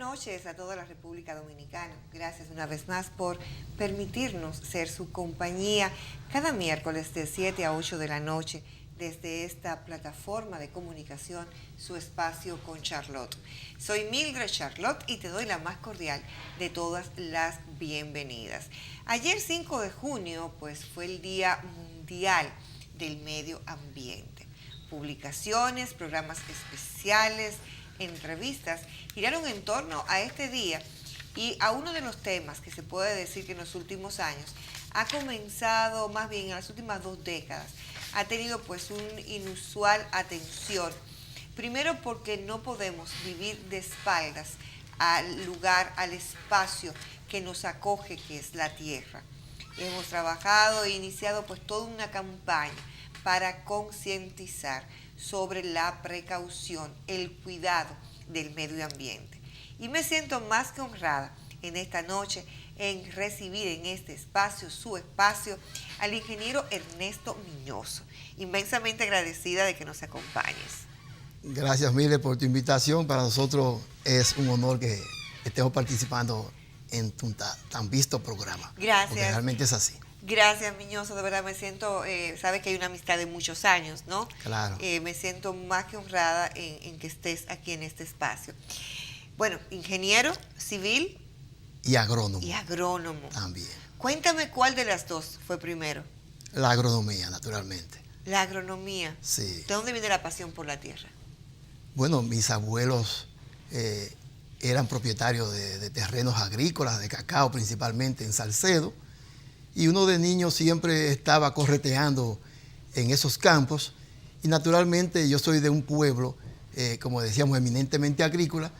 noches a toda la República Dominicana. Gracias una vez más por permitirnos ser su compañía cada miércoles de 7 a 8 de la noche desde esta plataforma de comunicación, su espacio con Charlotte. Soy Mildred Charlotte y te doy la más cordial de todas las bienvenidas. Ayer 5 de junio pues fue el Día Mundial del Medio Ambiente. Publicaciones, programas especiales, entrevistas giraron en torno a este día y a uno de los temas que se puede decir que en los últimos años ha comenzado, más bien en las últimas 2 décadas, ha tenido pues una inusual atención. Primero porque no podemos vivir de espaldas al lugar, al espacio que nos acoge, que es la tierra. Hemos trabajado e iniciado pues toda una campaña para concientizar sobre la precaución, el cuidado del medio ambiente. Y me siento más que honrada en esta noche en recibir en este espacio, su espacio, al ingeniero Ernesto Miñoso. Inmensamente agradecida de que nos acompañes. Gracias, Mile, por tu invitación. Para nosotros es un honor que estemos participando en tu tan visto programa. Gracias. Porque realmente es así. Gracias, Miñoso, de verdad me siento, sabes que hay una amistad de muchos años, ¿no? Claro. Me siento más que honrada en que estés aquí en este espacio. Bueno, ingeniero civil. Y agrónomo. Y agrónomo. También. Cuéntame cuál de las dos fue primero. La agronomía, naturalmente. La agronomía. Sí. ¿De dónde viene la pasión por la tierra? Bueno, mis abuelos eran propietarios de terrenos agrícolas, de cacao principalmente en Salcedo. Y uno de niño siempre estaba correteando en esos campos. Y naturalmente yo soy de un pueblo, como decíamos, eminentemente agrícola.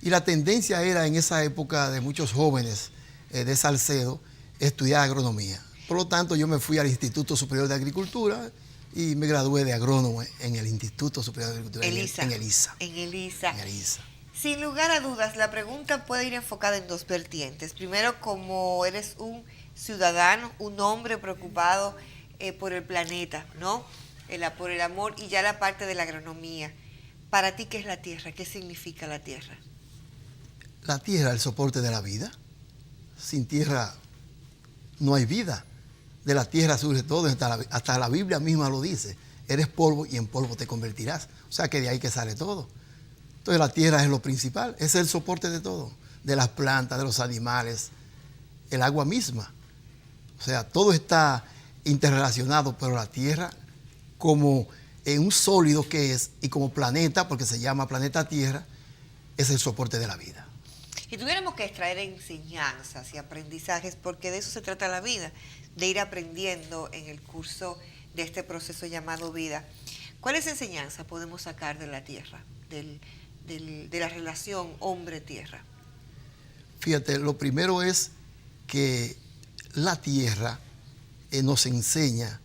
Y la tendencia era en esa época de muchos jóvenes de Salcedo estudiar agronomía. Por lo tanto, yo me fui al Instituto Superior de Agricultura y me gradué de agrónomo en el Instituto Superior de Agricultura, en ELISA. En ELISA. En ELISA. Sin lugar a dudas, la pregunta puede ir enfocada en 2 vertientes. Primero, como eres un ciudadano, un hombre preocupado por el planeta, ¿no? Por el amor, y ya la parte de la agronomía. Para ti, ¿qué es la tierra? ¿Qué significa la tierra? La tierra es el soporte de la vida. Sin tierra no hay vida. De la tierra surge todo, hasta la Biblia misma lo dice. Eres polvo y en polvo te convertirás. O sea que de ahí que sale todo. Entonces la tierra es lo principal, es el soporte de todo. De las plantas, de los animales, el agua misma. O sea, todo está interrelacionado, pero la tierra como un sólido que es, y como planeta, porque se llama planeta Tierra, es el soporte de la vida. Y tuviéramos que extraer enseñanzas y aprendizajes, porque de eso se trata la vida, de ir aprendiendo en el curso de este proceso llamado vida. ¿Cuáles enseñanzas podemos sacar de la tierra, de la relación hombre-tierra? Fíjate, lo primero es que la tierra nos enseña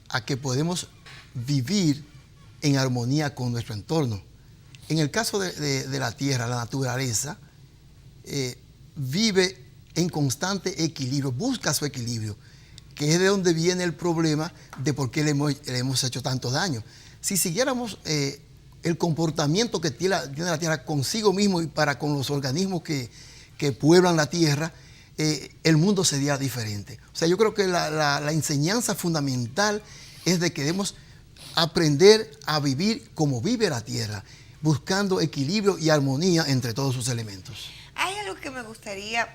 a que podemos vivir en armonía con nuestro entorno. En el caso de la tierra, la naturaleza vive en constante equilibrio, busca su equilibrio, que es de donde viene el problema de por qué le hemos hecho tanto daño. Si siguiéramos el comportamiento que tiene la tierra consigo mismo y para con los organismos que pueblan la tierra, el mundo sería diferente. O sea, yo creo que la enseñanza fundamental es de que debemos aprender a vivir como vive la tierra, buscando equilibrio y armonía entre todos sus elementos. Hay algo que me gustaría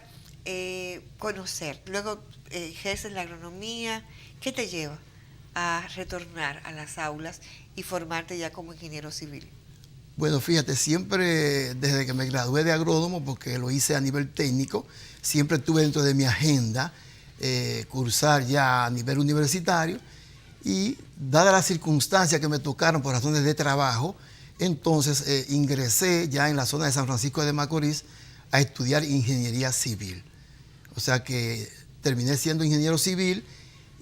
conocer. Luego ejerces la agronomía. ¿Qué te lleva a retornar a las aulas y formarte ya como ingeniero civil? Bueno, fíjate, siempre desde que me gradué de agrónomo, porque lo hice a nivel técnico, siempre tuve dentro de mi agenda cursar ya a nivel universitario, y dadas las circunstancias que me tocaron por razones de trabajo, entonces ingresé ya en la zona de San Francisco de Macorís a estudiar ingeniería civil. O sea que terminé siendo ingeniero civil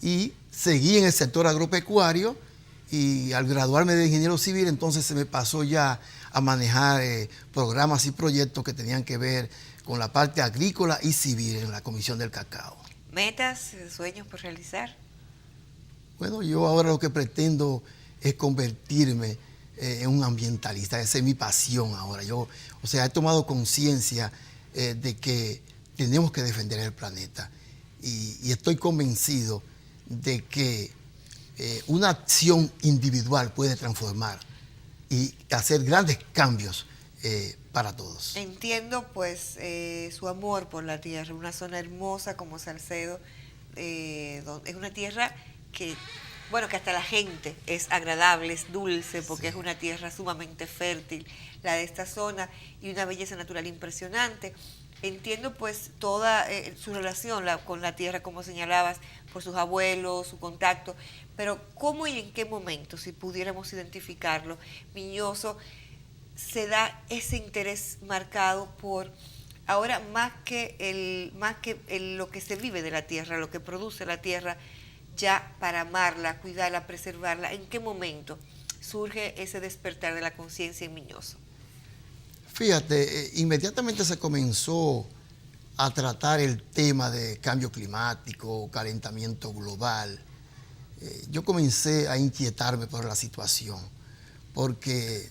y seguí en el sector agropecuario, y al graduarme de ingeniero civil entonces se me pasó ya a manejar programas y proyectos que tenían que ver con la parte agrícola y civil en la Comisión del Cacao. ¿Metas, sueños por realizar? Bueno, yo ahora lo que pretendo es convertirme un ambientalista, esa es mi pasión ahora. He tomado conciencia de que tenemos que defender el planeta y estoy convencido de que una acción individual puede transformar y hacer grandes cambios para todos. Entiendo pues su amor por la tierra, una zona hermosa como Salcedo, es una tierra que hasta la gente es agradable, es dulce, porque es una tierra sumamente fértil, la de esta zona, y una belleza natural impresionante. Entiendo pues toda su relación con la tierra, como señalabas, por sus abuelos, su contacto, pero ¿cómo y en qué momento, si pudiéramos identificarlo, Miñoso se da ese interés marcado por, ahora más que lo que se vive de la tierra, lo que produce la tierra, ya para amarla, cuidarla, preservarla? ¿En qué momento surge ese despertar de la conciencia en Miñoso? Fíjate, inmediatamente se comenzó a tratar el tema de cambio climático, calentamiento global. Yo comencé a inquietarme por la situación, porque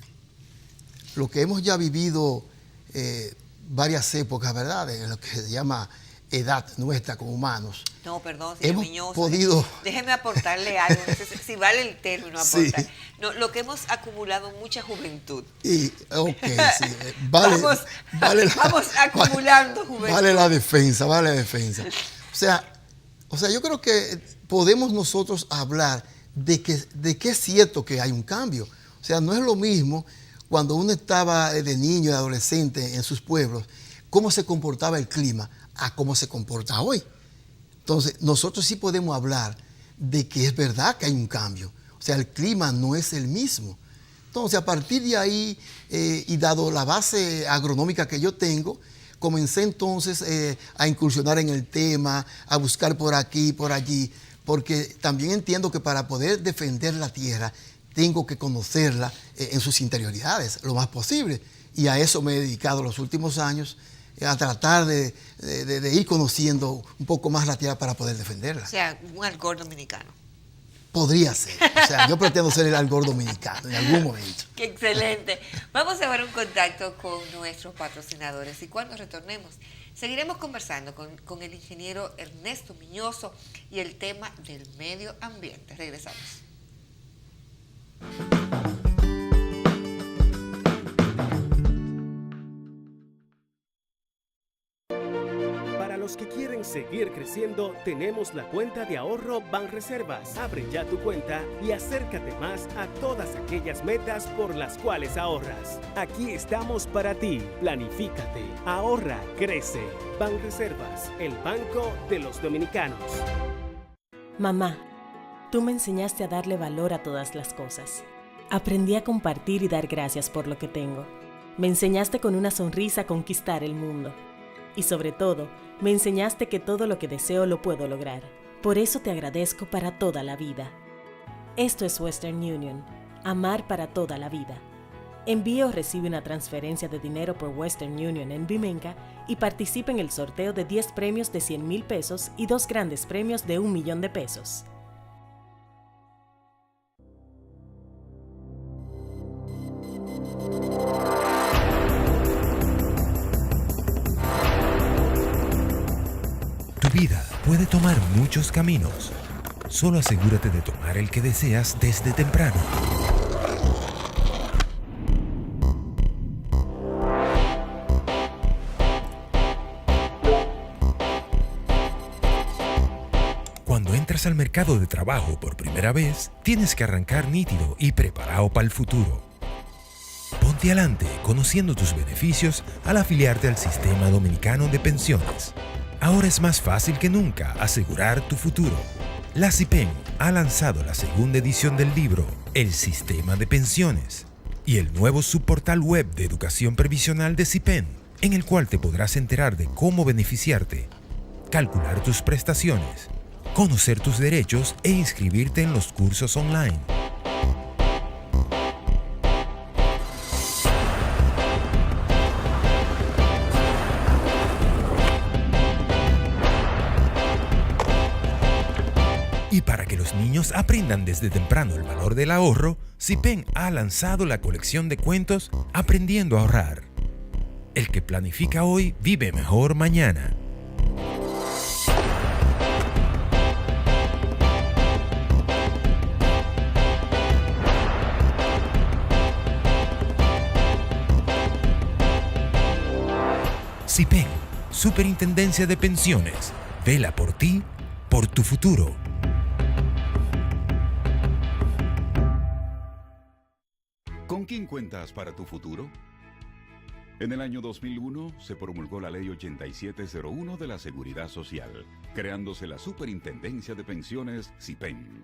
lo que hemos ya vivido varias épocas, ¿verdad?, en lo que se llama edad nuestra como humanos. No, perdón, señor Miñoso. Podido... Déjeme aportarle algo, no sé si vale el término aportar. Sí. No, lo que hemos acumulado mucha juventud. Ok, sí. Vamos acumulando juventud. Vale la defensa. O sea, yo creo que podemos nosotros hablar de que es cierto que hay un cambio. O sea, no es lo mismo cuando uno estaba de niño y adolescente en sus pueblos, cómo se comportaba el clima a cómo se comporta hoy. Entonces, nosotros sí podemos hablar de que es verdad que hay un cambio. O sea, el clima no es el mismo. Entonces, a partir de ahí, y dado la base agronómica que yo tengo, comencé entonces a incursionar en el tema, a buscar por aquí, por allí, porque también entiendo que para poder defender la tierra, tengo que conocerla en sus interioridades, lo más posible. Y a eso me he dedicado los últimos años, a tratar de ir conociendo un poco más la tierra para poder defenderla. O sea, un Al Gore dominicano. Podría ser. O sea, yo pretendo ser el Al Gore dominicano en algún momento. ¡Qué excelente! Vamos a ver un contacto con nuestros patrocinadores y cuando retornemos seguiremos conversando con el ingeniero Ernesto Miñoso y el tema del medio ambiente. Regresamos. Para los que quieren seguir creciendo, tenemos la cuenta de ahorro Banreservas. Abre ya tu cuenta y acércate más a todas aquellas metas por las cuales ahorras. Aquí estamos para ti. Planifícate, ahorra, crece. Banreservas, el banco de los dominicanos. Mamá, tú me enseñaste a darle valor a todas las cosas. Aprendí a compartir y dar gracias por lo que tengo. Me enseñaste con una sonrisa a conquistar el mundo. Y sobre todo, me enseñaste que todo lo que deseo lo puedo lograr. Por eso te agradezco para toda la vida. Esto es Western Union. Amar para toda la vida. Envíe o recibe una transferencia de dinero por Western Union en Vimenca y participe en el sorteo de 10 premios de 100,000 pesos y 2 grandes premios de 1,000,000 pesos. Tu vida puede tomar muchos caminos. Solo asegúrate de tomar el que deseas desde temprano. Cuando entras al mercado de trabajo por primera vez, tienes que arrancar nítido y preparado para el futuro. Ponte adelante conociendo tus beneficios al afiliarte al Sistema Dominicano de Pensiones. Ahora es más fácil que nunca asegurar tu futuro. La CIPEN ha lanzado la segunda edición del libro El Sistema de Pensiones y el nuevo subportal web de educación previsional de CIPEN, en el cual te podrás enterar de cómo beneficiarte, calcular tus prestaciones, conocer tus derechos e inscribirte en los cursos online. Y para que los niños aprendan desde temprano el valor del ahorro, CIPEN ha lanzado la colección de cuentos Aprendiendo a ahorrar. El que planifica hoy vive mejor mañana. CIPEN, Superintendencia de Pensiones, vela por ti, por tu futuro. ¿Con quién cuentas para tu futuro? En el año 2001 se promulgó la Ley 8701 de la Seguridad Social, creándose la Superintendencia de Pensiones CIPEN,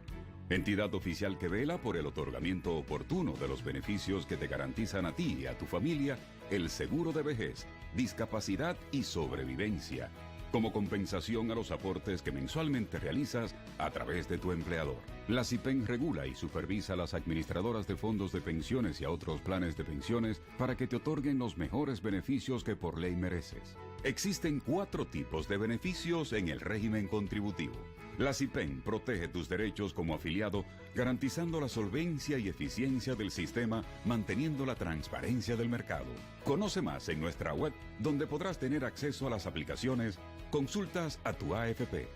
entidad oficial que vela por el otorgamiento oportuno de los beneficios que te garantizan a ti y a tu familia el seguro de vejez, discapacidad y sobrevivencia, como compensación a los aportes que mensualmente realizas a través de tu empleador. La CIPEN regula y supervisa a las administradoras de fondos de pensiones y a otros planes de pensiones para que te otorguen los mejores beneficios que por ley mereces. Existen 4 tipos de beneficios en el régimen contributivo. La CIPEN protege tus derechos como afiliado, garantizando la solvencia y eficiencia del sistema, manteniendo la transparencia del mercado. Conoce más en nuestra web, donde podrás tener acceso a las aplicaciones, consultas a tu AFP,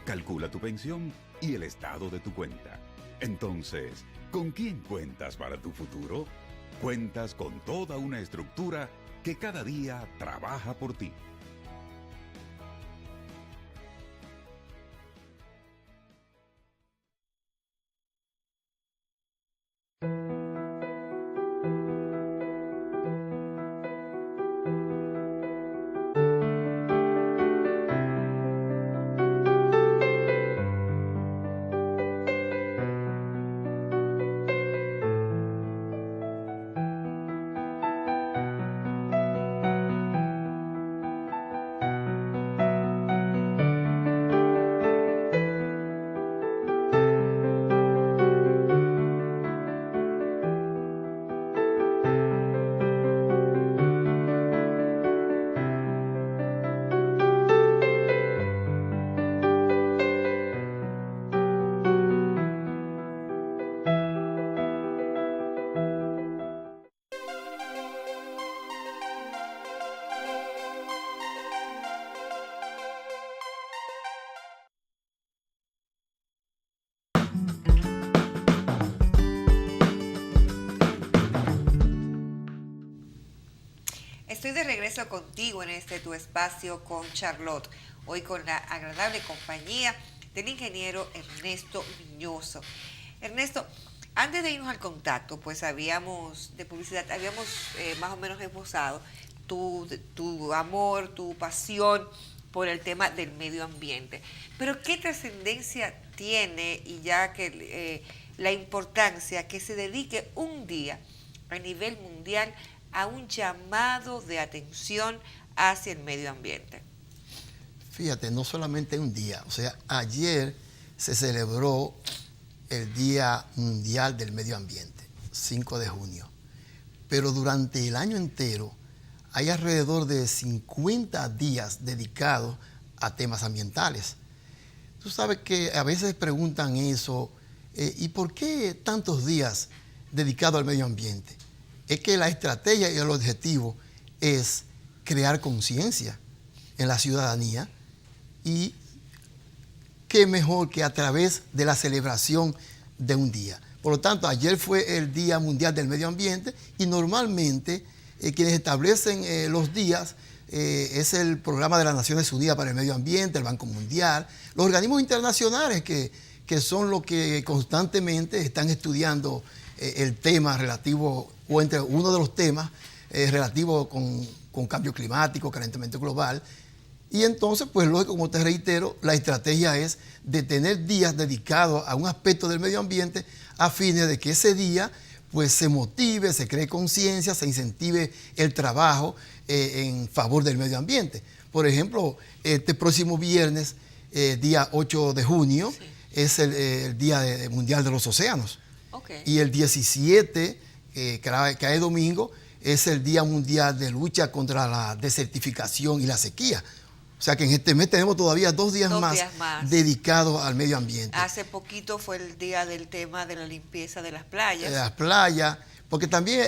calcula tu pensión y el estado de tu cuenta. Entonces, ¿con quién cuentas para tu futuro? Cuentas con toda una estructura que cada día trabaja por ti. Estoy de regreso contigo en este tu espacio con Charlotte, hoy con la agradable compañía del ingeniero Ernesto Miñoso. Ernesto, antes de irnos al contacto, pues de publicidad, habíamos más o menos esbozado tu amor, tu pasión por el tema del medio ambiente. Pero ¿qué trascendencia tiene, y ya que la importancia que se dedique un día a nivel mundial a un llamado de atención hacia el medio ambiente? Fíjate, no solamente un día, o sea, ayer se celebró el Día Mundial del Medio Ambiente, 5 de junio, pero durante el año entero hay alrededor de 50 días dedicados a temas ambientales. Tú sabes que a veces preguntan eso, ¿y por qué tantos días dedicados al medio ambiente? Es que la estrategia y el objetivo es crear conciencia en la ciudadanía, y qué mejor que a través de la celebración de un día. Por lo tanto, ayer fue el Día Mundial del Medio Ambiente, y normalmente quienes establecen los días es el Programa de las Naciones Unidas para el Medio Ambiente, el Banco Mundial, los organismos internacionales que son los que constantemente están estudiando el tema relativo, o entre uno de los temas relativos con cambio climático, calentamiento global. Y entonces, pues lógico, como te reitero, la estrategia es de tener días dedicados a un aspecto del medio ambiente, a fines de que ese día pues se motive, se cree conciencia, se incentive el trabajo en favor del medio ambiente. Por ejemplo, este próximo viernes, día 8 de junio, sí, es el Día Mundial de los Océanos. Okay. Y el 17, que cae domingo, es el Día Mundial de Lucha contra la Desertificación y la Sequía. O O sea que en este mes tenemos todavía 2 días más dedicados al medio ambiente. Hace poquito fue el día del tema de la limpieza de las playas. Las playas, porque también,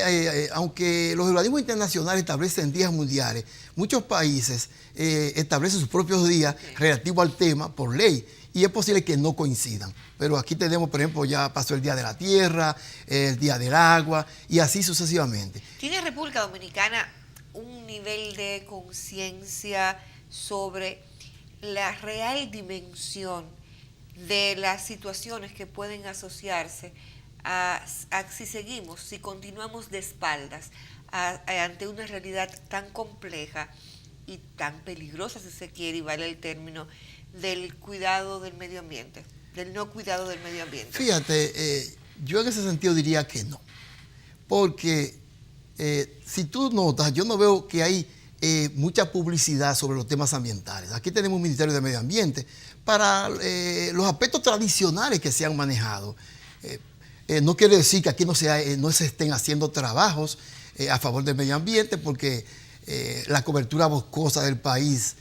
aunque los organismos internacionales establecen días mundiales, muchos países establecen sus propios días relativos al tema por ley. Y es posible que no coincidan. Pero aquí tenemos, por ejemplo, ya pasó el Día de la Tierra, el Día del Agua, y así sucesivamente. ¿Tiene República Dominicana un nivel de conciencia sobre la real dimensión de las situaciones que pueden asociarse a si continuamos de espaldas ante una realidad tan compleja y tan peligrosa, si se quiere, y vale el término, del cuidado del medio ambiente, del no cuidado del medio ambiente? Fíjate, yo en ese sentido diría que no, porque si tú notas, yo no veo que hay mucha publicidad sobre los temas ambientales. Aquí tenemos un Ministerio de Medio Ambiente para los aspectos tradicionales que se han manejado. No quiere decir que aquí no se estén haciendo trabajos a favor del medio ambiente, porque la cobertura boscosa del país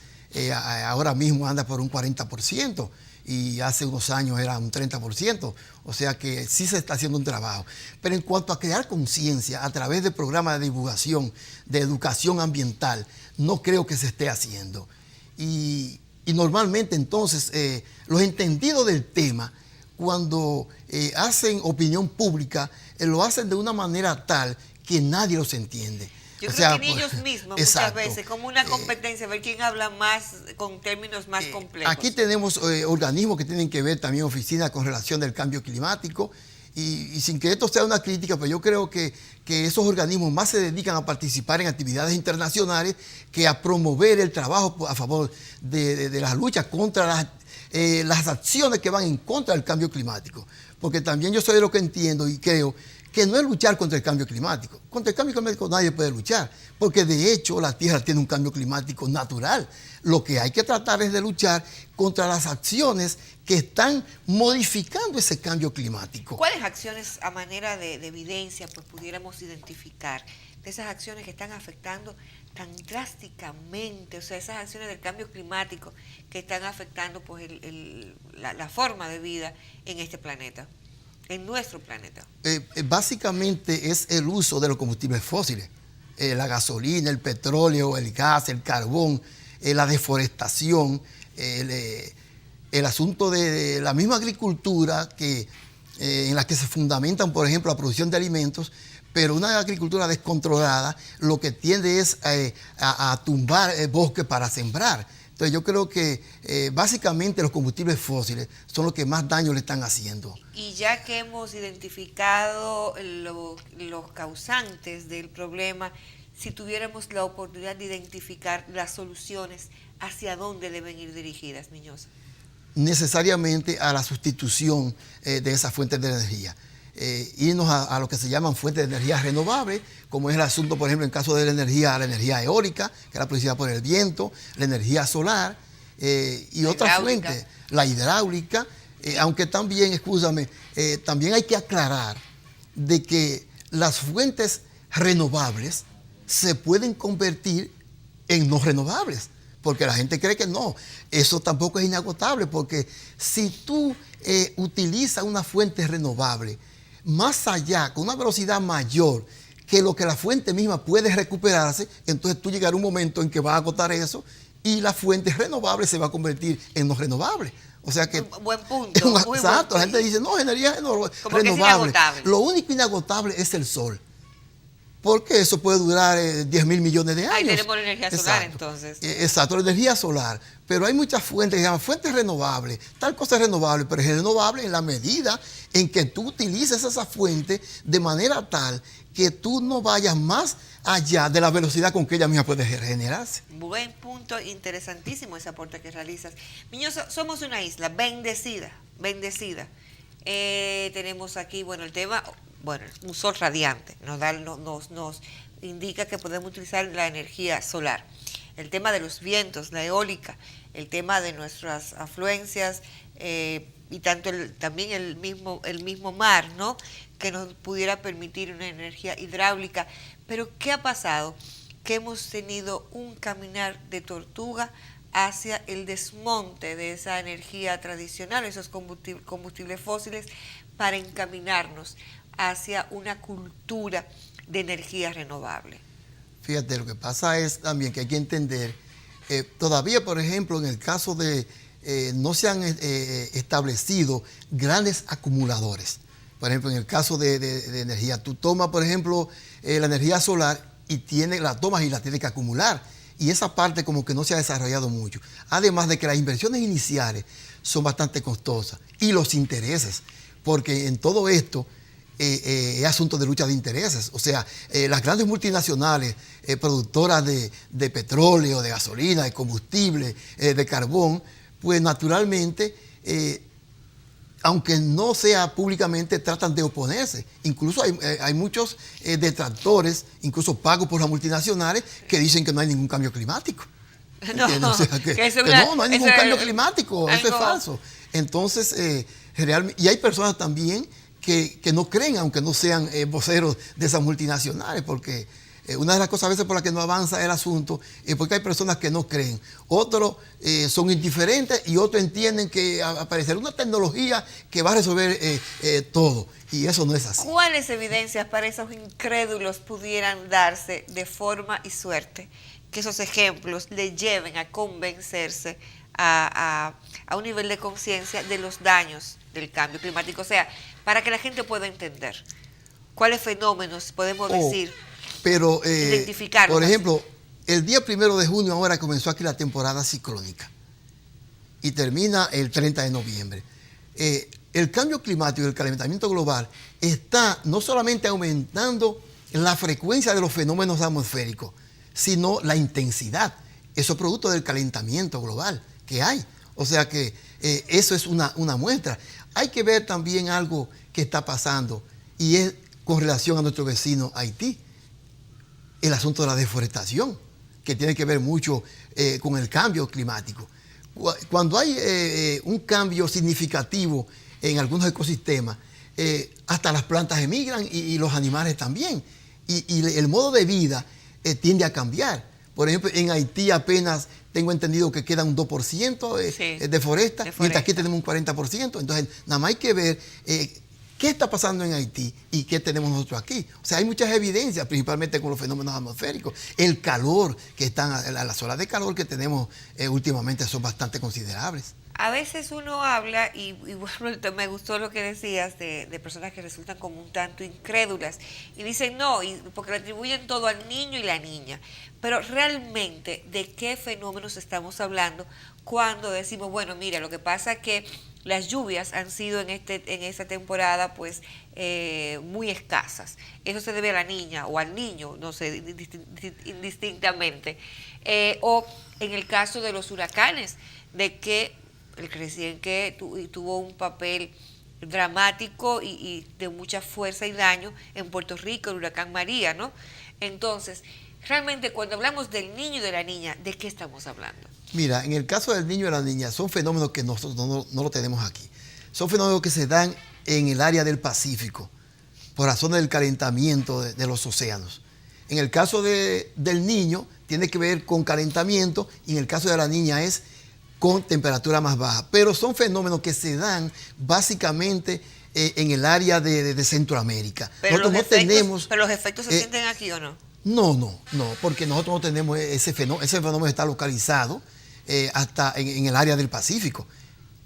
ahora mismo anda por un 40%. Y hace unos años era un 30%, o sea que sí se está haciendo un trabajo. Pero en cuanto a crear conciencia a través de programas de divulgación, de educación ambiental, no creo que se esté haciendo. Y normalmente entonces los entendidos del tema, cuando hacen opinión pública, lo hacen de una manera tal que nadie los entiende. Yo creo que ni ellos mismos muchas veces, como una competencia, ver quién habla más con términos más complejos. Aquí tenemos organismos que tienen que ver también, oficinas con relación del cambio climático, y sin que esto sea una crítica, pero yo creo que esos organismos más se dedican a participar en actividades internacionales que a promover el trabajo a favor de la lucha contra las acciones que van en contra del cambio climático. Porque también yo soy de lo que entiendo y creo que no es luchar contra el cambio climático. Contra el cambio climático nadie puede luchar, porque de hecho la Tierra tiene un cambio climático natural. Lo que hay que tratar es de luchar contra las acciones que están modificando ese cambio climático. ¿Cuáles acciones, a manera de evidencia, pues pudiéramos identificar de esas acciones que están afectando tan drásticamente, o sea, esas acciones del cambio climático que están afectando pues la forma de vida en este planeta? En nuestro planeta. Básicamente es el uso de los combustibles fósiles, la gasolina, el petróleo, el gas, el carbón, la deforestación, el asunto de la misma agricultura en la que se fundamentan, por ejemplo, la producción de alimentos, pero una agricultura descontrolada lo que tiende es a tumbar bosques para sembrar. Entonces yo creo que básicamente los combustibles fósiles son los que más daño le están haciendo. Y ya que hemos identificado los causantes del problema, si tuviéramos la oportunidad de identificar las soluciones, ¿hacia dónde deben ir dirigidas, Miñosa? Necesariamente a la sustitución de esas fuentes de energía. Irnos a lo que se llaman fuentes de energía renovables, como es el asunto, por ejemplo, en caso de la energía eólica, que es la producida por el viento, la energía solar y otras fuentes, la hidráulica, aunque también, también hay que aclarar de que las fuentes renovables se pueden convertir en no renovables, porque la gente cree que no, eso tampoco es inagotable, porque si tú utilizas una fuente renovable, más allá, con una velocidad mayor que lo que la fuente misma puede recuperarse, entonces tú llegará un momento en que va a agotar eso y la fuente renovable se va a convertir en no renovable. O sea que... Buen punto. Exacto, la gente dice, no, energía renovable. Lo único inagotable es el sol. Porque eso puede durar 10.000 millones de años. Ahí tenemos la energía solar, entonces. Exacto, la energía solar. Pero hay muchas fuentes que se llaman fuentes renovables. Tal cosa es renovable, pero es renovable en la medida en que tú utilices esa fuente de manera tal que tú no vayas más allá de la velocidad con que ella misma puede regenerarse. Buen punto, interesantísimo ese aporte que realizas. Miñosa, somos una isla bendecida. Tenemos aquí, el tema... un sol radiante nos indica que podemos utilizar la energía solar. El tema de los vientos, la eólica, el tema de nuestras afluencias y también el mismo mar, ¿no? Que nos pudiera permitir una energía hidráulica. Pero ¿qué ha pasado? Que hemos tenido un caminar de tortuga hacia el desmonte de esa energía tradicional, esos combustibles fósiles, para encaminarnos hacia una cultura de energía renovable? Fíjate, lo que pasa es también que hay que entender, todavía, por ejemplo, en el caso de, no se han establecido grandes acumuladores. Por ejemplo, en el caso de energía, tú tomas, por ejemplo, la energía solar y la tomas y la tienes que acumular. Y esa parte como que no se ha desarrollado mucho. Además de que las inversiones iniciales son bastante costosas. Y los intereses, porque en todo esto es asunto de lucha de intereses. O sea, las grandes multinacionales productoras de petróleo, de gasolina, de combustible, de carbón, pues naturalmente, aunque no sea públicamente, tratan de oponerse. Incluso hay muchos detractores, incluso pagos por las multinacionales, que dicen que no hay ningún cambio climático. No, o sea, no hay ningún cambio climático, eso es falso. Entonces, realmente, y hay personas también que no creen, aunque no sean voceros de esas multinacionales, porque una de las cosas a veces por las que no avanza el asunto es porque hay personas que no creen. Otros son indiferentes y otros entienden que aparecerá una tecnología que va a resolver todo. Y eso no es así. ¿Cuáles evidencias para esos incrédulos pudieran darse de forma y suerte que esos ejemplos le lleven a convencerse a un nivel de conciencia de los daños del cambio climático? O sea, para que la gente pueda entender cuáles fenómenos podemos decir. Pero, identificarlos. por ejemplo, el día 1 de junio ahora comenzó aquí la temporada ciclónica y termina el 30 de noviembre. El cambio climático y el calentamiento global está no solamente aumentando la frecuencia de los fenómenos atmosféricos, sino la intensidad. Eso es producto del calentamiento global que hay. O sea que eso es una muestra. Hay que ver también algo que está pasando y es con relación a nuestro vecino Haití. El asunto de la deforestación, que tiene que ver mucho con el cambio climático. Cuando hay un cambio significativo en algunos ecosistemas, hasta las plantas emigran y los animales también. Y el modo de vida tiende a cambiar. Por ejemplo, en Haití apenas tengo entendido que queda un 2% de foresta, mientras aquí tenemos un 40%. Entonces, nada más hay que ver qué está pasando en Haití y qué tenemos nosotros aquí. O sea, hay muchas evidencias, principalmente con los fenómenos atmosféricos. El calor que están, las olas de calor que tenemos últimamente son bastante considerables. A veces uno habla, y bueno, me gustó lo que decías, de personas que resultan como un tanto incrédulas, y dicen no, porque le atribuyen todo al niño y la niña. Pero realmente, ¿de qué fenómenos estamos hablando cuando decimos, bueno, mira, lo que pasa es que las lluvias han sido en esta temporada pues muy escasas? Eso se debe a la niña o al niño, no sé, indistintamente. O en el caso de los huracanes, de que el presidente tuvo un papel dramático y de mucha fuerza y daño en Puerto Rico, el huracán María, ¿no? Entonces, realmente cuando hablamos del niño y de la niña, ¿de qué estamos hablando? Mira, en el caso del niño y de la niña, son fenómenos que nosotros no lo tenemos aquí. Son fenómenos que se dan en el área del Pacífico, por razones del calentamiento de los océanos. En el caso del niño, tiene que ver con calentamiento, y en el caso de la niña es con temperatura más baja. Pero son fenómenos que se dan básicamente en el área de Centroamérica. Pero los efectos se sienten aquí, ¿o no? No, porque nosotros no tenemos ese fenómeno. Ese fenómeno está localizado hasta en el área del Pacífico.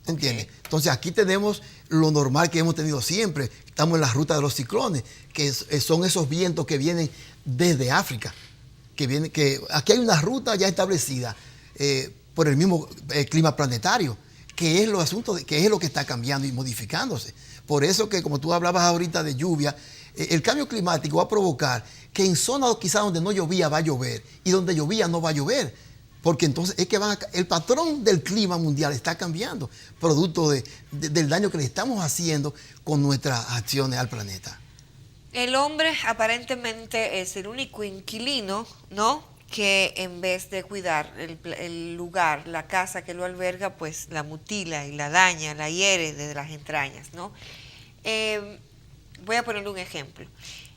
¿Entiendes? Okay. Entonces aquí tenemos lo normal que hemos tenido siempre. Estamos en la ruta de los ciclones, que son esos vientos que vienen desde África. Que aquí hay una ruta ya establecida por el mismo clima planetario, que es lo que está cambiando y modificándose. Por eso que, como tú hablabas ahorita de lluvia, el cambio climático va a provocar que en zonas quizás donde no llovía va a llover y donde llovía no va a llover, porque entonces es que el patrón del clima mundial está cambiando, producto del daño que le estamos haciendo con nuestras acciones al planeta. El hombre aparentemente es el único inquilino, ¿no?, que en vez de cuidar el lugar, la casa que lo alberga, pues la mutila y la daña, la hiere desde las entrañas, ¿no? Voy a ponerle un ejemplo.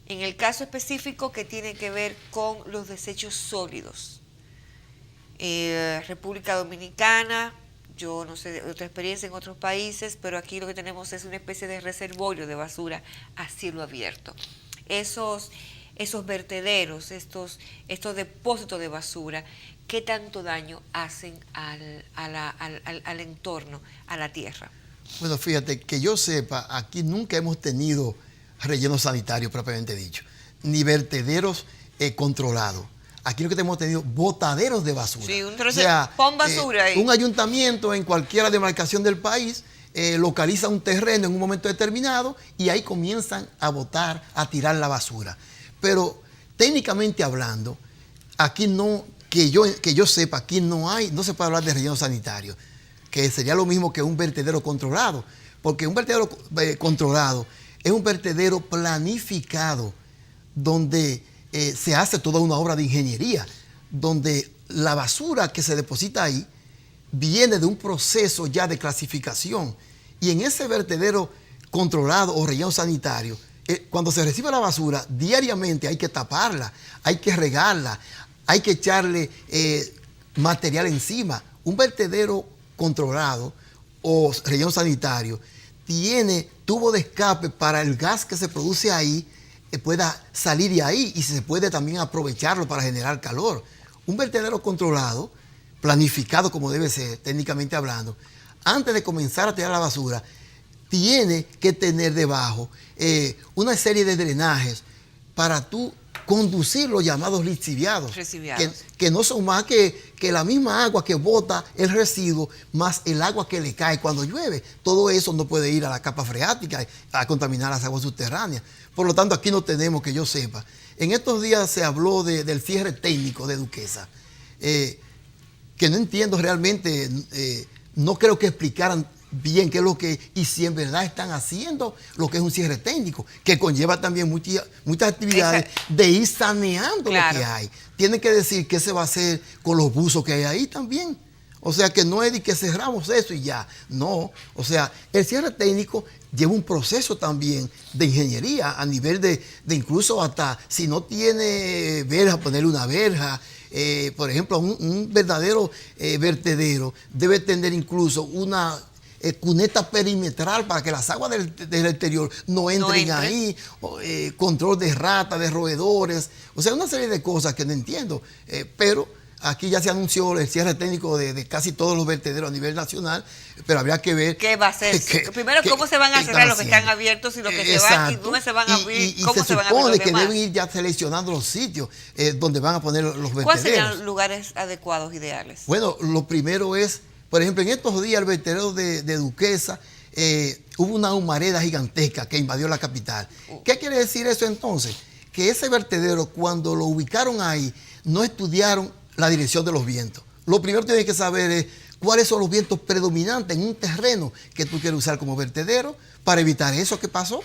En el caso específico que tiene que ver con los desechos sólidos, República Dominicana, yo no sé de otra experiencia en otros países, pero aquí lo que tenemos es una especie de reservorio de basura a cielo abierto. Esos vertederos, estos depósitos de basura, ¿qué tanto daño hacen al entorno, a la tierra? Bueno, fíjate, que yo sepa, aquí nunca hemos tenido relleno sanitario propiamente dicho, ni vertederos controlados. Aquí lo que hemos tenido botaderos de basura. Sí, entonces pon basura ahí. Un ayuntamiento en cualquier demarcación del país localiza un terreno en un momento determinado y ahí comienzan a botar, a tirar la basura. Pero técnicamente hablando, aquí no, que yo sepa, aquí no se puede hablar de relleno sanitario, que sería lo mismo que un vertedero controlado, porque un vertedero controlado es un vertedero planificado donde se hace toda una obra de ingeniería, donde la basura que se deposita ahí viene de un proceso ya de clasificación. Y en ese vertedero controlado o relleno sanitario, cuando se recibe la basura, diariamente hay que taparla, hay que regarla, hay que echarle material encima. Un vertedero controlado o relleno sanitario tiene tubo de escape para el gas que se produce ahí, pueda salir de ahí y se puede también aprovecharlo para generar calor. Un vertedero controlado, planificado como debe ser, técnicamente hablando, antes de comenzar a tirar la basura, tiene que tener debajo una serie de drenajes para tú conducir los llamados lixiviados, que no son más que la misma agua que bota el residuo, más el agua que le cae cuando llueve. Todo eso no puede ir a la capa freática a contaminar las aguas subterráneas. Por lo tanto, aquí no tenemos, que yo sepa. En estos días se habló del cierre técnico de Duquesa, que no entiendo realmente, no creo que explicaran bien qué es lo que, y si en verdad están haciendo lo que es un cierre técnico, que conlleva también muchas actividades de ir saneando lo que hay. Tienen que decir qué se va a hacer con los buzos que hay ahí también. O sea, que no es de que cerramos eso y ya. No, o sea, el cierre técnico lleva un proceso también de ingeniería a nivel de incluso hasta si no tiene verja, ponerle una verja. Por ejemplo, un verdadero vertedero debe tener incluso una cuneta perimetral para que las aguas del exterior no entren ahí, control de ratas, de roedores, o sea, una serie de cosas que no entiendo, pero aquí ya se anunció el cierre técnico de casi todos los vertederos a nivel nacional, pero habría que ver qué va a ser. Primero, cómo se van a cerrar los que están abiertos y los que se van, y dónde se van a abrir, y cómo se van a abrir los que demás. deben ir ya seleccionando los sitios donde van a poner los vertederos. ¿Cuáles serían los lugares adecuados, ideales? Bueno, lo primero es, por ejemplo, en estos días el vertedero de Duquesa, hubo una humareda gigantesca que invadió la capital. ¿Qué quiere decir eso entonces? Que ese vertedero, cuando lo ubicaron ahí, no estudiaron la dirección de los vientos. Lo primero que tienes que saber es cuáles son los vientos predominantes en un terreno que tú quieres usar como vertedero para evitar eso que pasó.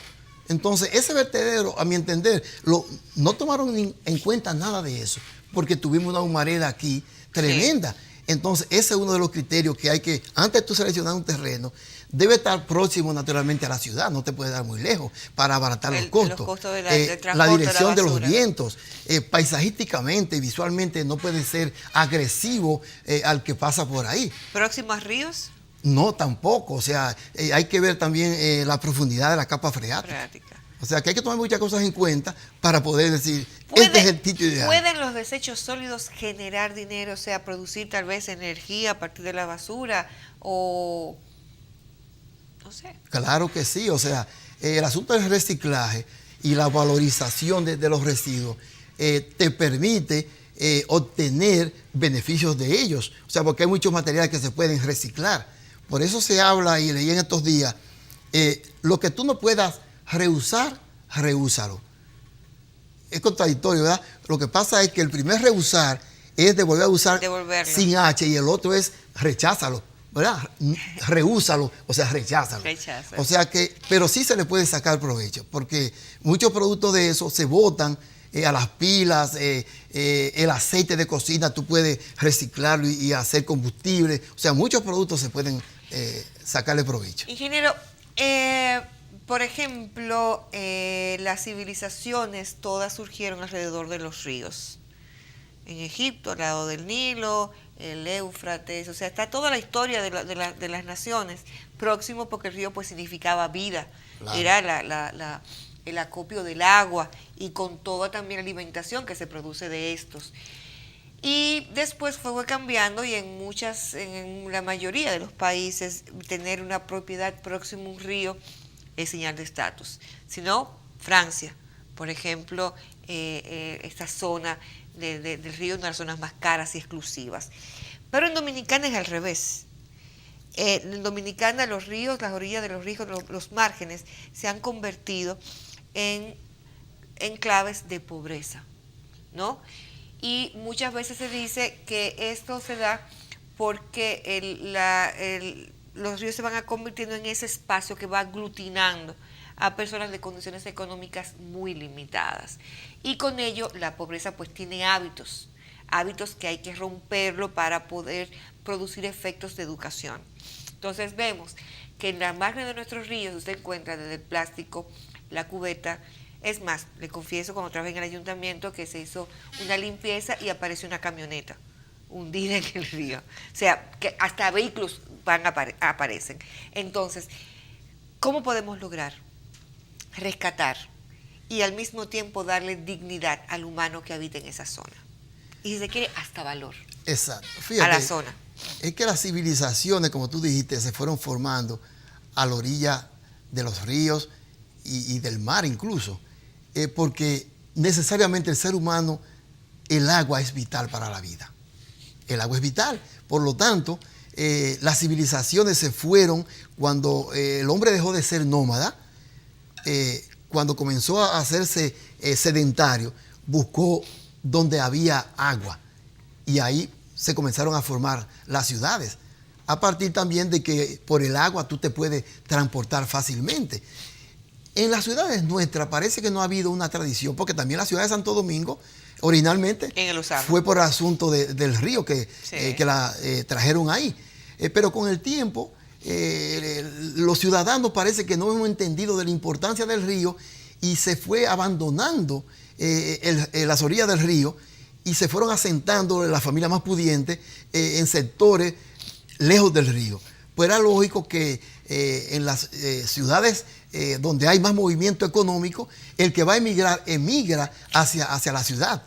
Entonces, ese vertedero, a mi entender, no tomaron en cuenta nada de eso, porque tuvimos una humareda aquí tremenda. Sí. Entonces, ese es uno de los criterios que hay que, antes de tú seleccionar un terreno, debe estar próximo naturalmente a la ciudad, no te puede dar muy lejos para abaratar los costos. Los costos del transporte, la dirección de los vientos, paisajísticamente, visualmente, no puede ser agresivo al que pasa por ahí. ¿Próximo a ríos? No, tampoco. O sea, hay que ver también la profundidad de la capa freática. O sea, que hay que tomar muchas cosas en cuenta para poder decir, este es el sitio ideal. ¿Pueden los desechos sólidos generar dinero, o sea, producir tal vez energía a partir de la basura o no sé? Claro que sí. O sea, el asunto del reciclaje y la valorización de los residuos te permite obtener beneficios de ellos. O sea, porque hay muchos materiales que se pueden reciclar. Por eso se habla, y leí en estos días, lo que tú no puedas reusar, reúsalo. Es contradictorio, ¿verdad? Lo que pasa es que el primer reusar es de volver a usar sin H, y el otro es recházalo, ¿verdad? Reúsalo, o sea, recházalo. O sea que, pero sí se le puede sacar provecho, porque muchos productos de eso se botan a las pilas, el aceite de cocina, tú puedes reciclarlo y hacer combustible. O sea, muchos productos se pueden sacarle provecho. Ingeniero, por ejemplo, las civilizaciones todas surgieron alrededor de los ríos. En Egipto, al lado del Nilo, el Éufrates, o sea, está toda la historia de las naciones próximo, porque el río pues significaba vida, claro. Era el acopio del agua y con toda también la alimentación que se produce de estos. Y después fue cambiando y en la mayoría de los países tener una propiedad próxima a un río es señal de estatus. Si no, Francia, por ejemplo, esta zona del río es una de las zonas más caras y exclusivas. Pero en Dominicana es al revés. En Dominicana los ríos, las orillas de los ríos, los márgenes se han convertido en enclaves de pobreza, ¿no? Y muchas veces se dice que esto se da porque los ríos se van convirtiendo en ese espacio que va aglutinando a personas de condiciones económicas muy limitadas. Y con ello la pobreza pues tiene hábitos que hay que romperlo para poder producir efectos de educación. Entonces vemos que en la margen de nuestros ríos usted encuentra desde el plástico, la cubeta. Es más, le confieso, cuando trabajé en el ayuntamiento, que se hizo una limpieza y apareció una camioneta hundida en el río. O sea, que hasta vehículos aparecen. Entonces, ¿cómo podemos lograr rescatar y al mismo tiempo darle dignidad al humano que habita en esa zona? Y si se quiere, hasta valor. Exacto. Fíjate, a la zona. Es que las civilizaciones, como tú dijiste, se fueron formando a la orilla de los ríos y del mar incluso, porque necesariamente el ser humano, el agua es vital para la vida. El agua es vital. Por lo tanto, las civilizaciones se fueron cuando el hombre dejó de ser nómada, cuando comenzó a hacerse sedentario, buscó donde había agua y ahí se comenzaron a formar las ciudades, a partir también de que por el agua tú te puedes transportar fácilmente. En las ciudades nuestras parece que no ha habido una tradición, porque también la ciudad de Santo Domingo originalmente fue por el asunto del río que la trajeron ahí. Pero con el tiempo los ciudadanos parece que no hemos entendido de la importancia del río y se fue abandonando las orillas del río y se fueron asentando las familias más pudientes en sectores lejos del río. Pues era lógico que en las ciudades donde hay más movimiento económico, el que va a emigrar, emigra hacia la ciudad.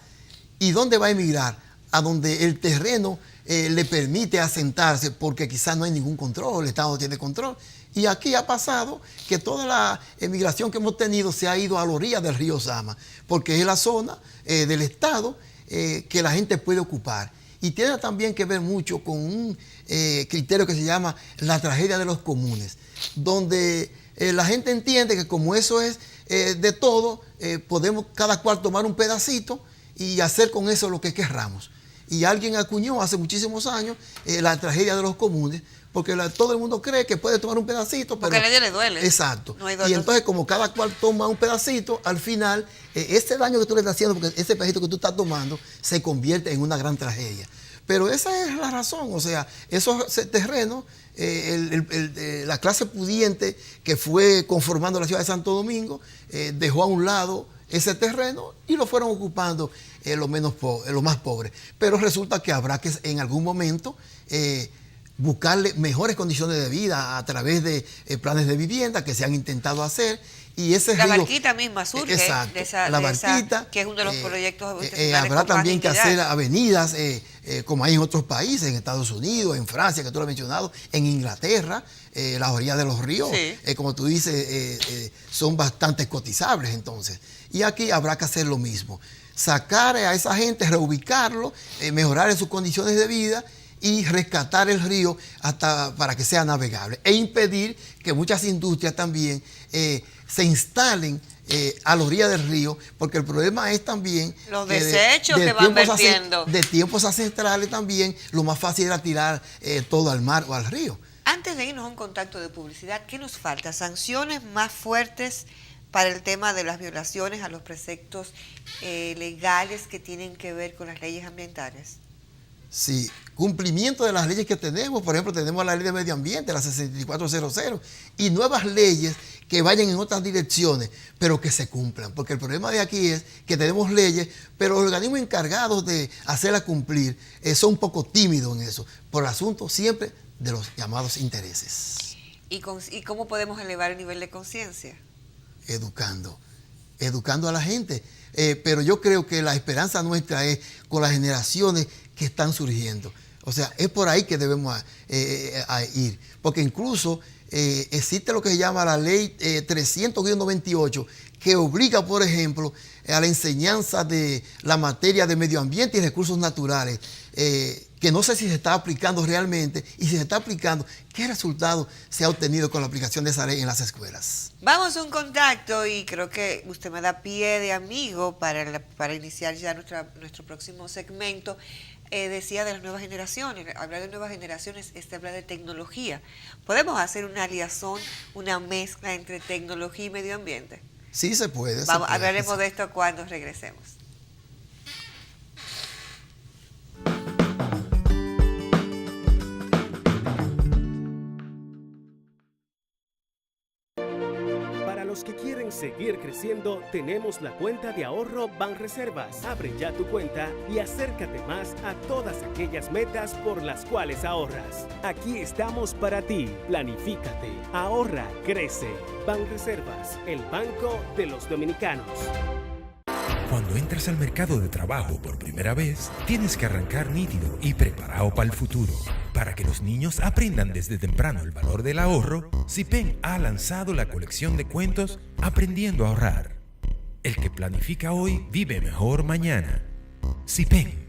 ¿Y dónde va a emigrar? A donde el terreno le permite asentarse, porque quizás no hay ningún control, el Estado no tiene control. Y aquí ha pasado que toda la emigración que hemos tenido se ha ido a la orilla del río Sama, porque es la zona del Estado que la gente puede ocupar. Y tiene también que ver mucho con un criterio que se llama la tragedia de los comunes, donde la gente entiende que como eso es de todo, podemos cada cual tomar un pedacito y hacer con eso lo que querramos. Y alguien acuñó hace muchísimos años la tragedia de los comunes, porque todo el mundo cree que puede tomar un pedacito. Pero, porque a nadie le duele. Exacto. No hay dolor. Y entonces, como cada cual toma un pedacito, al final, ese daño que tú le estás haciendo, porque ese pedacito que tú estás tomando, se convierte en una gran tragedia. Pero esa es la razón, o sea, esos terrenos, la clase pudiente que fue conformando la ciudad de Santo Domingo, dejó a un lado ese terreno y lo fueron ocupando los más pobres. Pero resulta que habrá que en algún momento buscarle mejores condiciones de vida a través de planes de vivienda que se han intentado hacer. Y ese la río, barquita misma surge exacto, la barquita, que es uno de los proyectos. Habrá también que hacer avenidas como hay en otros países, en Estados Unidos, en Francia, que tú lo has mencionado, en Inglaterra, las orillas de los ríos, sí. Como tú dices, son bastante cotizables entonces. Y aquí habrá que hacer lo mismo, sacar a esa gente, reubicarlo, mejorar en sus condiciones de vida y rescatar el río hasta para que sea navegable e impedir que muchas industrias también se instalen a la orilla del río, porque el problema es también los desechos que van vertiendo. De tiempos ancestrales también lo más fácil era tirar todo al mar o al río. Antes de irnos a un contacto de publicidad, ¿qué nos falta? ¿Sanciones más fuertes para el tema de las violaciones a los preceptos legales que tienen que ver con las leyes ambientales? Sí, cumplimiento de las leyes que tenemos. Por ejemplo, tenemos la ley de medio ambiente, la 6400, y nuevas leyes que vayan en otras direcciones, pero que se cumplan. Porque el problema de aquí es que tenemos leyes, pero los organismos encargados de hacerlas cumplir son un poco tímidos en eso, por el asunto siempre de los llamados intereses. ¿Y cómo podemos elevar el nivel de conciencia? Educando a la gente. Pero yo creo que la esperanza nuestra es con las generaciones que están surgiendo. O sea, es por ahí que debemos ir. Porque incluso existe lo que se llama la ley 300-98, que obliga, por ejemplo, a la enseñanza de la materia de medio ambiente y recursos naturales, que no sé si se está aplicando realmente, y si se está aplicando, ¿qué resultado se ha obtenido con la aplicación de esa ley en las escuelas? Vamos a un contacto y creo que usted me da pie de amigo para iniciar ya nuestro próximo segmento. Decía de las nuevas generaciones. Hablar de nuevas generaciones es hablar de tecnología. ¿Podemos hacer una liazón, una mezcla entre tecnología y medio ambiente? Sí, se puede. Hablaremos de esto cuando regresemos. Para los que quieren seguir creciendo, tenemos la cuenta de ahorro Banreservas. Abre ya tu cuenta y acércate más a todas aquellas metas por las cuales ahorras. Aquí estamos para ti. Planifícate, ahorra, crece. Banreservas, el banco de los dominicanos. Cuando entras al mercado de trabajo por primera vez, tienes que arrancar nítido y preparado para el futuro. Para que los niños aprendan desde temprano el valor del ahorro, CIPEN ha lanzado la colección de cuentos Aprendiendo a ahorrar. El que planifica hoy vive mejor mañana. CIPEN,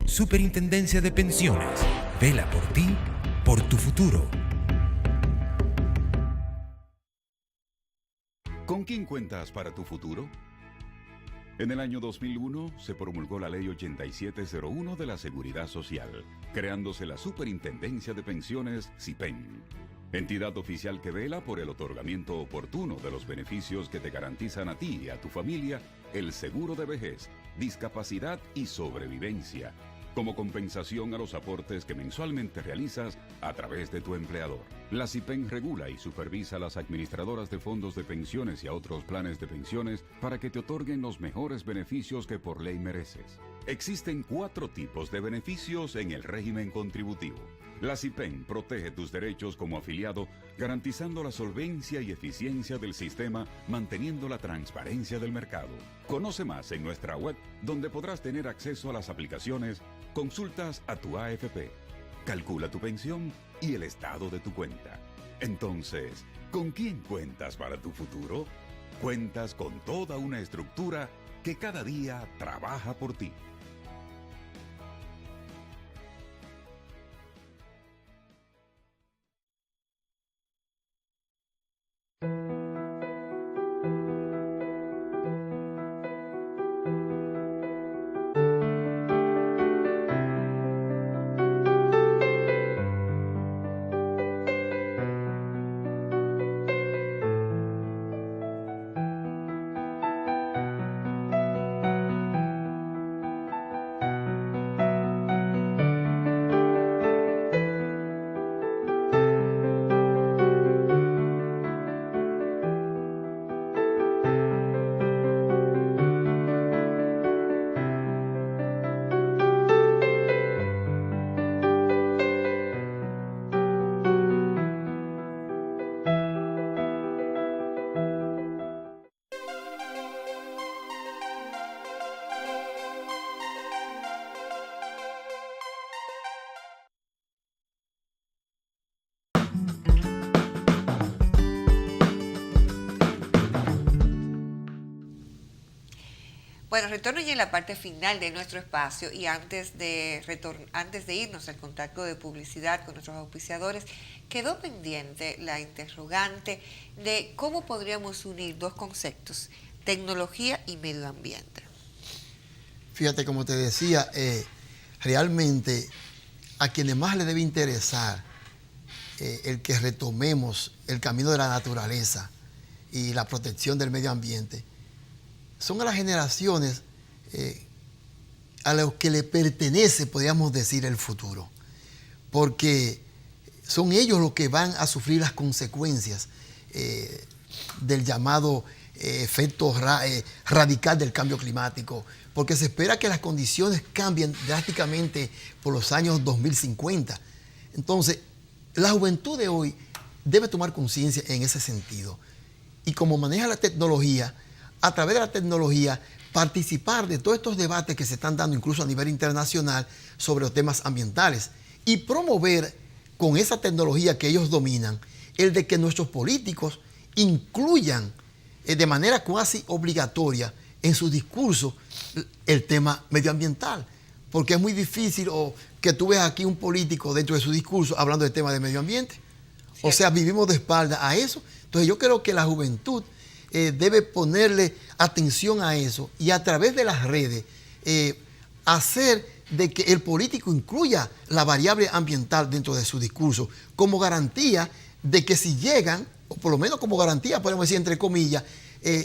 Superintendencia de Pensiones, vela por ti, por tu futuro. ¿Con quién cuentas para tu futuro? En el año 2001 se promulgó la Ley 8701 de la Seguridad Social, creándose la Superintendencia de Pensiones CIPEN, entidad oficial que vela por el otorgamiento oportuno de los beneficios que te garantizan a ti y a tu familia el seguro de vejez, discapacidad y sobrevivencia, como compensación a los aportes que mensualmente realizas a través de tu empleador. La CIPEN regula y supervisa a las administradoras de fondos de pensiones y a otros planes de pensiones para que te otorguen los mejores beneficios que por ley mereces. Existen 4 tipos de beneficios en el régimen contributivo. La CIPEN protege tus derechos como afiliado, garantizando la solvencia y eficiencia del sistema, manteniendo la transparencia del mercado. Conoce más en nuestra web, donde podrás tener acceso a las aplicaciones, consultas a tu AFP, calcula tu pensión y el estado de tu cuenta. Entonces, ¿con quién cuentas para tu futuro? Cuentas con toda una estructura que cada día trabaja por ti. Bueno, retorno ya en la parte final de nuestro espacio y antes de irnos al contacto de publicidad con nuestros auspiciadores, quedó pendiente la interrogante de cómo podríamos unir 2 conceptos, tecnología y medio ambiente. Fíjate, como te decía, realmente a quienes más les debe interesar el que retomemos el camino de la naturaleza y la protección del medio ambiente, son a las generaciones a las que le pertenece, podríamos decir, el futuro. Porque son ellos los que van a sufrir las consecuencias del llamado efecto radical del cambio climático, porque se espera que las condiciones cambien drásticamente por los años 2050. Entonces, la juventud de hoy debe tomar conciencia en ese sentido. Y como maneja la tecnología, a través de la tecnología, participar de todos estos debates que se están dando incluso a nivel internacional sobre los temas ambientales y promover con esa tecnología que ellos dominan, el de que nuestros políticos incluyan de manera casi obligatoria en su discurso el tema medioambiental, porque es muy difícil que tú veas aquí un político dentro de su discurso hablando del tema de medio ambiente. Cierto. O sea, vivimos de espalda a eso. Entonces yo creo que la juventud debe ponerle atención a eso y a través de las redes hacer de que el político incluya la variable ambiental dentro de su discurso como garantía de que si llegan, o por lo menos como garantía, podemos decir entre comillas,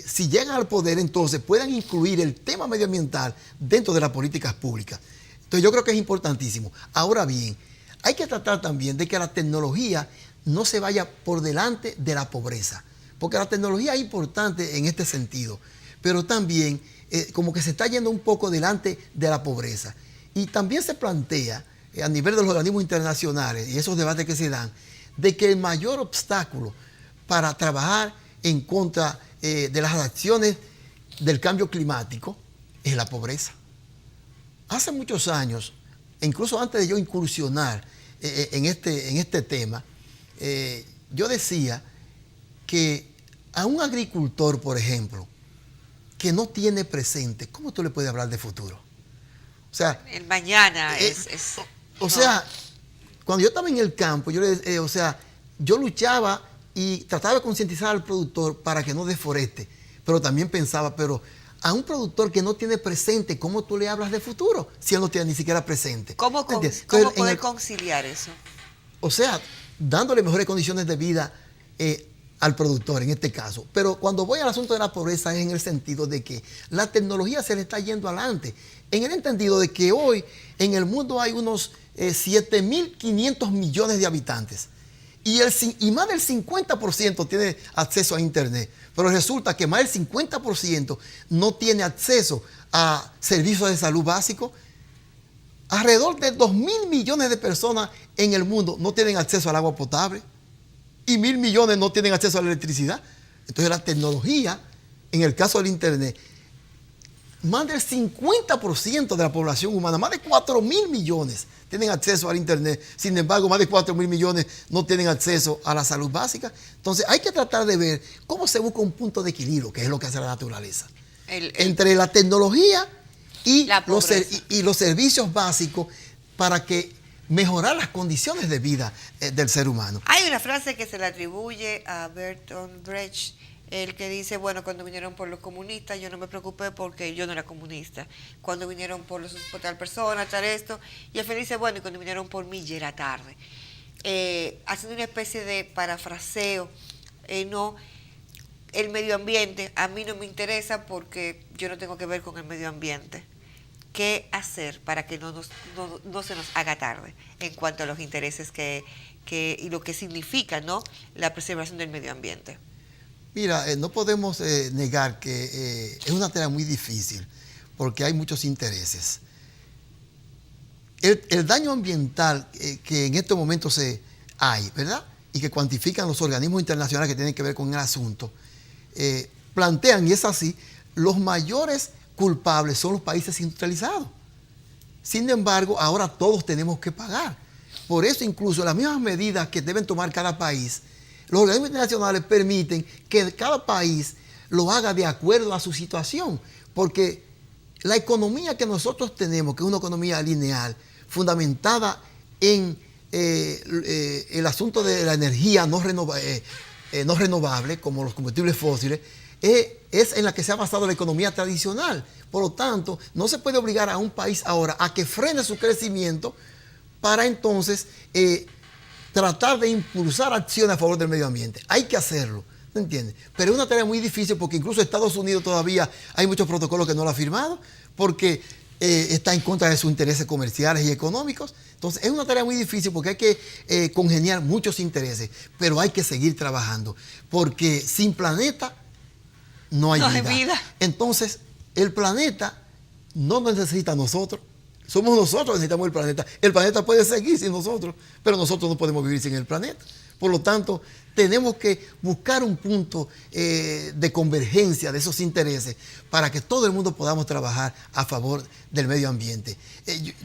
si llegan al poder, entonces puedan incluir el tema medioambiental dentro de las políticas públicas. Entonces yo creo que es importantísimo. Ahora bien, hay que tratar también de que la tecnología no se vaya por delante de la pobreza, porque la tecnología es importante en este sentido, pero también como que se está yendo un poco delante de la pobreza. Y también se plantea a nivel de los organismos internacionales y esos debates que se dan, de que el mayor obstáculo para trabajar en contra de las acciones del cambio climático es la pobreza. Hace muchos años, incluso antes de yo incursionar en este tema, yo decía que a un agricultor, por ejemplo, que no tiene presente, ¿cómo tú le puedes hablar de futuro? O sea, el mañana o sea, cuando yo estaba en el campo, yo luchaba y trataba de concientizar al productor para que no deforeste, pero también pensaba, pero a un productor que no tiene presente, ¿cómo tú le hablas de futuro si él no tiene ni siquiera presente? ¿Cómo poder conciliar eso? O sea, dándole mejores condiciones de vida al productor en este caso. Pero cuando voy al asunto de la pobreza es en el sentido de que la tecnología se le está yendo adelante, en el entendido de que hoy en el mundo hay unos 7.500 millones de habitantes y más del 50% tiene acceso a Internet, pero resulta que más del 50% no tiene acceso a servicios de salud básicos. Alrededor de 2.000 millones de personas en el mundo no tienen acceso al agua potable y 1.000 millones no tienen acceso a la electricidad. Entonces la tecnología, en el caso del Internet, más del 50% de la población humana, más de 4.000 millones tienen acceso al Internet. Sin embargo, más de 4.000 millones no tienen acceso a la salud básica. Entonces hay que tratar de ver cómo se busca un punto de equilibrio, que es lo que hace la naturaleza, entre la tecnología y los servicios básicos para que mejorar las condiciones de vida del ser humano. Hay una frase que se le atribuye a Bertolt Brecht, el que dice, bueno, cuando vinieron por los comunistas yo no me preocupé porque yo no era comunista. Cuando vinieron por tal persona, tal esto, y al final dice, bueno, y cuando vinieron por mí ya era tarde. Haciendo una especie de parafraseo, el medio ambiente a mí no me interesa porque yo no tengo que ver con el medio ambiente. ¿Qué hacer para que no se nos haga tarde en cuanto a los intereses y lo que significa, ¿no?, la preservación del medio ambiente? Mira, no podemos negar que es una tarea muy difícil porque hay muchos intereses. El daño ambiental que en estos momentos hay, ¿verdad?, y que cuantifican los organismos internacionales que tienen que ver con el asunto, plantean, y es así, los mayores culpables son los países industrializados. Sin embargo, ahora todos tenemos que pagar. Por eso incluso las mismas medidas que deben tomar cada país, los organismos internacionales permiten que cada país lo haga de acuerdo a su situación, porque la economía que nosotros tenemos, que es una economía lineal, fundamentada en el asunto de la energía no renovable, como los combustibles fósiles, es en la que se ha basado la economía tradicional. Por lo tanto, no se puede obligar a un país ahora a que frene su crecimiento para entonces tratar de impulsar acciones a favor del medio ambiente. Hay que hacerlo, ¿me entiendes? Pero es una tarea muy difícil porque incluso Estados Unidos todavía hay muchos protocolos que no lo ha firmado, porque está en contra de sus intereses comerciales y económicos. Entonces es una tarea muy difícil porque hay que congeniar muchos intereses, pero hay que seguir trabajando, porque sin planeta no hay vida. Entonces el planeta no nos necesita a nosotros, somos nosotros que necesitamos el planeta. El planeta puede seguir sin nosotros, pero nosotros no podemos vivir sin el planeta. Por lo tanto, tenemos que buscar un punto de convergencia de esos intereses para que todo el mundo podamos trabajar a favor del medio ambiente.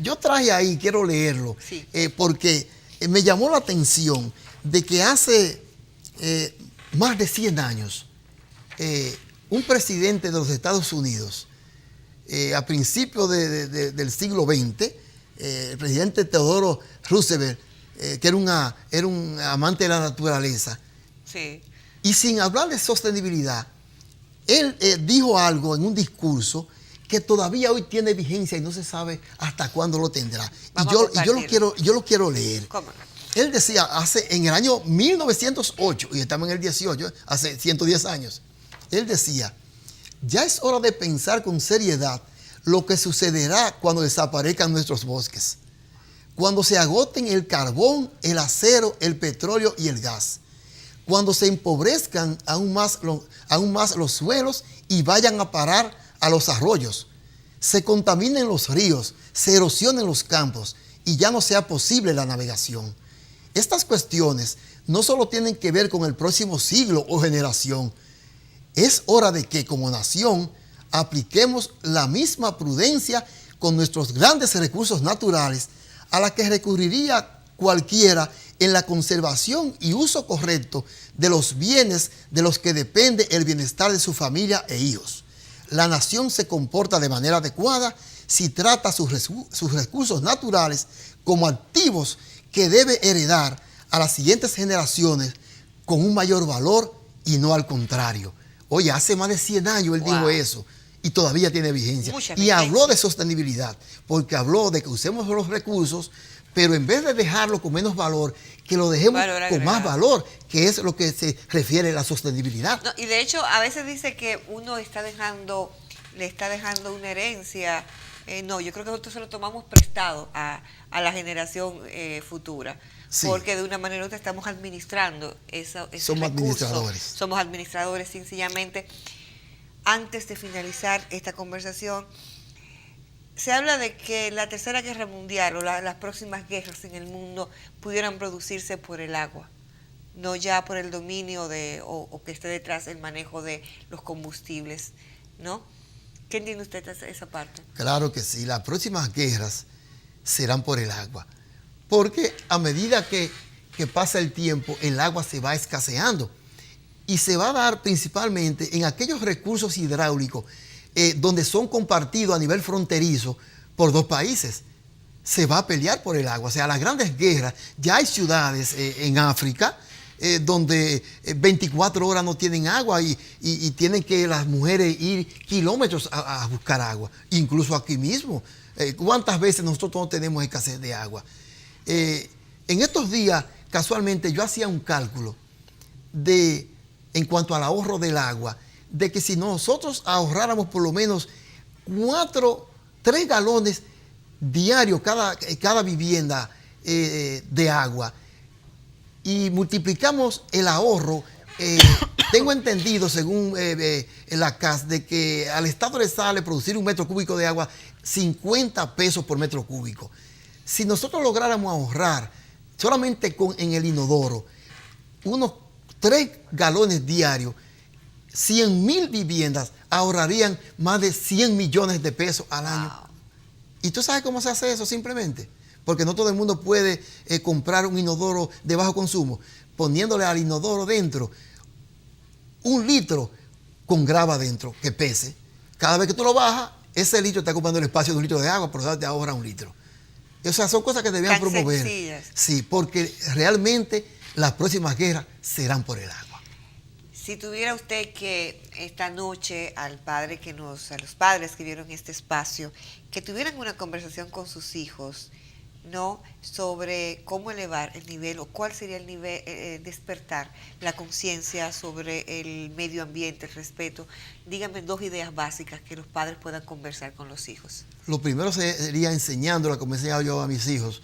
Yo traje ahí, quiero leerlo, sí, porque me llamó la atención de que hace más de 100 años, un presidente de los Estados Unidos, a principios del siglo XX, el presidente Theodore Roosevelt, que era un amante de la naturaleza, sí, y sin hablar de sostenibilidad, él dijo algo en un discurso que todavía hoy tiene vigencia y no se sabe hasta cuándo lo tendrá. Yo lo quiero leer. ¿Cómo no? Él decía, en el año 1908, y estamos en el 18, hace 110 años, él decía, ya es hora de pensar con seriedad lo que sucederá cuando desaparezcan nuestros bosques, cuando se agoten el carbón, el acero, el petróleo y el gas, cuando se empobrezcan aún más los suelos y vayan a parar a los arroyos, se contaminen los ríos, se erosionen los campos y ya no sea posible la navegación. Estas cuestiones no solo tienen que ver con el próximo siglo o generación. Es hora de que como nación apliquemos la misma prudencia con nuestros grandes recursos naturales a la que recurriría cualquiera en la conservación y uso correcto de los bienes de los que depende el bienestar de su familia e hijos. La nación se comporta de manera adecuada si trata sus recursos naturales como activos que debe heredar a las siguientes generaciones con un mayor valor y no al contrario. Oye, hace más de 100 años él dijo eso y todavía tiene vigencia. Y habló de sostenibilidad, porque habló de que usemos los recursos, pero en vez de dejarlo con menos valor, que lo dejemos con más valor, que es lo que se refiere a la sostenibilidad. No, y de hecho, a veces dice que uno le está dejando una herencia. No, yo creo que nosotros se lo tomamos prestado a la generación futura. Sí. Porque de una manera u otra estamos administrando esos Somos recursos. Administradores. Somos administradores, sencillamente. Antes de finalizar esta conversación, se habla de que la Tercera Guerra Mundial o las próximas guerras en el mundo pudieran producirse por el agua, no ya por el dominio o que esté detrás el manejo de los combustibles, ¿no? ¿Qué entiende usted de esa parte? Claro que sí, las próximas guerras serán por el agua. Porque a medida que pasa el tiempo, el agua se va escaseando. Y se va a dar principalmente en aquellos recursos hidráulicos donde son compartidos a nivel fronterizo por dos países. Se va a pelear por el agua. O sea, las grandes guerras, ya hay ciudades en África donde 24 horas no tienen agua y tienen que las mujeres ir kilómetros a buscar agua. Incluso aquí mismo. ¿Cuántas veces nosotros no tenemos escasez de agua? En estos días, casualmente, yo hacía un cálculo en cuanto al ahorro del agua, de que si nosotros ahorráramos por lo menos 3 galones diarios cada vivienda de agua y multiplicamos el ahorro, tengo entendido, según la CAS, de que al Estado le sale producir 1 metro cúbico de agua 50 pesos por metro cúbico. Si nosotros lográramos ahorrar solamente en el inodoro unos 3 galones diarios, 100,000 viviendas ahorrarían más de 100 millones de pesos al año. ¿Y tú sabes cómo se hace eso? Simplemente porque no todo el mundo puede comprar un inodoro de bajo consumo, poniéndole al inodoro dentro 1 litro con grava dentro que pese. Cada vez que tú lo bajas, ese litro está ocupando el espacio de 1 litro de agua, pero te ahorra 1 litro. O sea, son cosas que debían promover. Sencillas. Sí, porque realmente las próximas guerras serán por el agua. Si tuviera usted que esta noche a los padres que vieron este espacio, que tuvieran una conversación con sus hijos ¿no? Sobre cómo elevar el nivel o cuál sería el nivel, despertar la conciencia sobre el medio ambiente, el respeto. Díganme 2 ideas básicas que los padres puedan conversar con los hijos. Lo primero sería enseñándole, como he enseñado yo a mis hijos,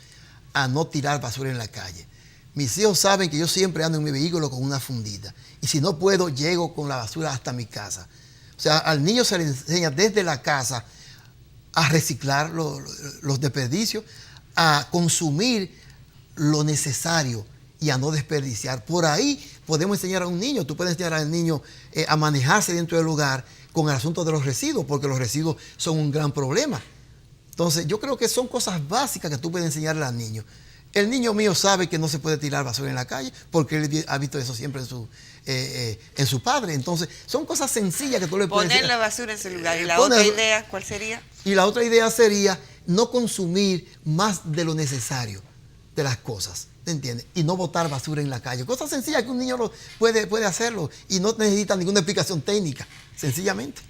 a no tirar basura en la calle. Mis hijos saben que yo siempre ando en mi vehículo con una fundita. Y si no puedo, llego con la basura hasta mi casa. O sea, al niño se le enseña desde la casa a reciclar los desperdicios, a consumir lo necesario y a no desperdiciar. Por ahí podemos enseñar a un niño, tú puedes enseñar al niño a manejarse dentro del hogar con el asunto de los residuos, porque los residuos son un gran problema. Entonces, yo creo que son cosas básicas que tú puedes enseñarle al niño. El niño mío sabe que no se puede tirar basura en la calle porque él ha visto eso siempre en su padre. Entonces, son cosas sencillas que tú le puedes Poner la basura en su lugar. ¿Y la otra idea cuál sería? Y la otra idea sería no consumir más de lo necesario de las cosas, ¿te entiendes? Y no botar basura en la calle. Cosas sencillas que un niño puede hacerlo y no necesita ninguna explicación técnica, sencillamente.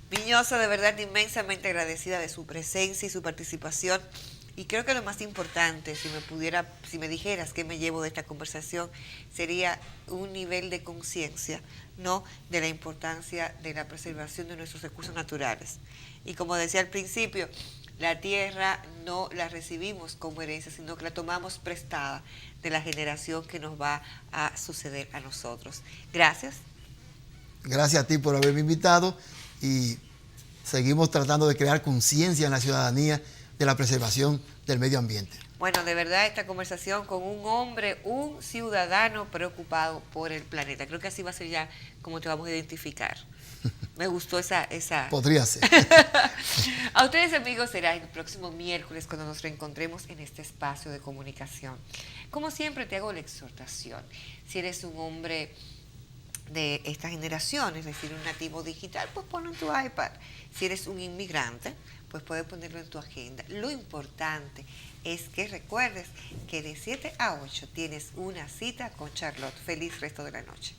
Viñosa, de verdad inmensamente agradecida de su presencia y su participación. Y creo que lo más importante, si me dijeras qué me llevo de esta conversación, sería un nivel de conciencia, ¿no?, de la importancia de la preservación de nuestros recursos naturales. Y como decía al principio, la tierra no la recibimos como herencia, sino que la tomamos prestada de la generación que nos va a suceder a nosotros. Gracias. Gracias a ti por haberme invitado y seguimos tratando de crear conciencia en la ciudadanía de la preservación del medio ambiente. Bueno, de verdad esta conversación con un hombre, un ciudadano preocupado por el planeta. Creo que así va a ser ya como te vamos a identificar. Me gustó esa... Podría ser. A ustedes, amigos, será el próximo miércoles cuando nos reencontremos en este espacio de comunicación. Como siempre, te hago la exhortación. Si eres un hombre de esta generación, es decir, un nativo digital, pues ponlo en tu iPad. Si eres un inmigrante, pues puedes ponerlo en tu agenda. Lo importante es que recuerdes que de 7 a 8 tienes una cita con Charlotte. Feliz resto de la noche.